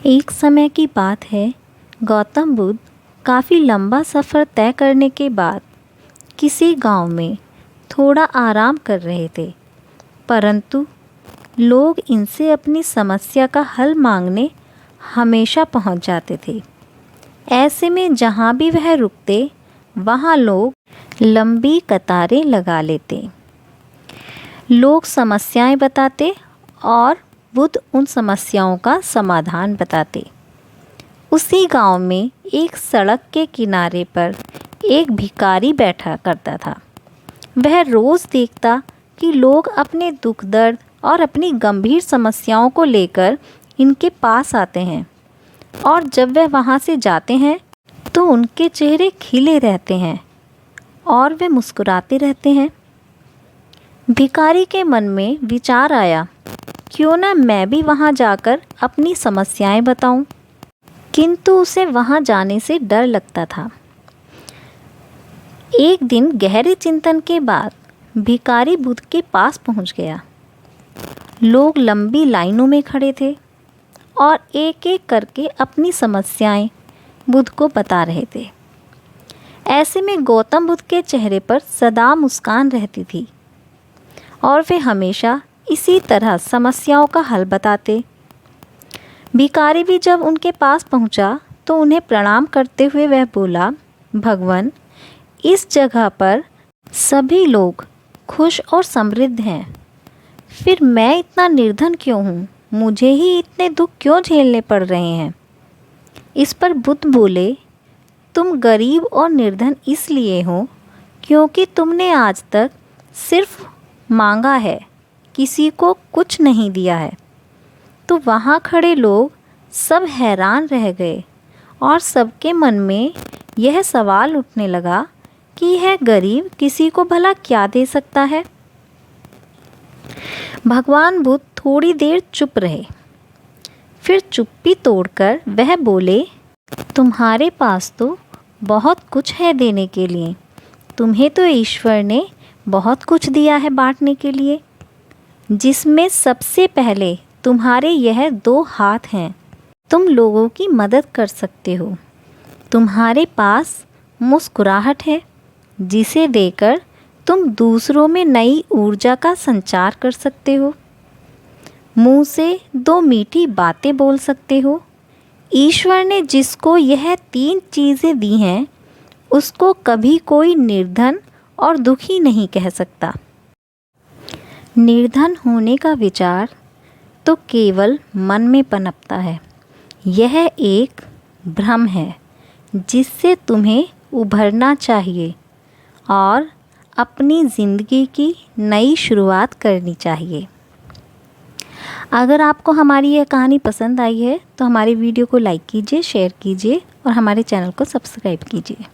एक समय की बात है, गौतम बुद्ध काफ़ी लंबा सफ़र तय करने के बाद किसी गांव में थोड़ा आराम कर रहे थे, परंतु लोग इनसे अपनी समस्या का हल मांगने हमेशा पहुंच जाते थे। ऐसे में जहां भी वह रुकते, वहां लोग लंबी कतारें लगा लेते। लोग समस्याएं बताते और बुद्ध उन समस्याओं का समाधान बताते। उसी गांव में एक सड़क के किनारे पर एक भिखारी बैठा करता था। वह रोज़ देखता कि लोग अपने दुख दर्द और अपनी गंभीर समस्याओं को लेकर इनके पास आते हैं, और जब वह वहाँ से जाते हैं तो उनके चेहरे खिले रहते हैं और वे मुस्कुराते रहते हैं। भिखारी के मन में विचार आया, क्यों ना मैं भी वहाँ जाकर अपनी समस्याएं बताऊं। किंतु उसे वहाँ जाने से डर लगता था। एक दिन गहरे चिंतन के बाद भिखारी बुद्ध के पास पहुँच गया। लोग लंबी लाइनों में खड़े थे और एक एक करके अपनी समस्याएं बुद्ध को बता रहे थे। ऐसे में गौतम बुद्ध के चेहरे पर सदा मुस्कान रहती थी और वे हमेशा इसी तरह समस्याओं का हल बताते। भिखारी भी जब उनके पास पहुंचा तो उन्हें प्रणाम करते हुए वह बोला, भगवान, इस जगह पर सभी लोग खुश और समृद्ध हैं, फिर मैं इतना निर्धन क्यों हूँ? मुझे ही इतने दुख क्यों झेलने पड़ रहे हैं? इस पर बुद्ध बोले, तुम गरीब और निर्धन इसलिए हो क्योंकि तुमने आज तक सिर्फ मांगा है, किसी को कुछ नहीं दिया है। तो वहाँ खड़े लोग सब हैरान रह गए और सबके मन में यह सवाल उठने लगा कि यह गरीब किसी को भला क्या दे सकता है। भगवान बुद्ध थोड़ी देर चुप रहे, फिर चुप्पी तोड़कर वह बोले, तुम्हारे पास तो बहुत कुछ है देने के लिए। तुम्हें तो ईश्वर ने बहुत कुछ दिया है बांटने के लिए, जिसमें सबसे पहले तुम्हारे यह 2 हाथ हैं। तुम लोगों की मदद कर सकते हो। तुम्हारे पास मुस्कुराहट है, जिसे देकर तुम दूसरों में नई ऊर्जा का संचार कर सकते हो। मुंह से 2 मीठी बातें बोल सकते हो। ईश्वर ने जिसको यह 3 चीज़ें दी हैं, उसको कभी कोई निर्धन और दुखी नहीं कह सकता। निर्धन होने का विचार तो केवल मन में पनपता है। यह एक भ्रम है जिससे तुम्हें उभरना चाहिए और अपनी ज़िंदगी की नई शुरुआत करनी चाहिए। अगर आपको हमारी यह कहानी पसंद आई है तो हमारी वीडियो को लाइक कीजिए, शेयर कीजिए और हमारे चैनल को सब्सक्राइब कीजिए।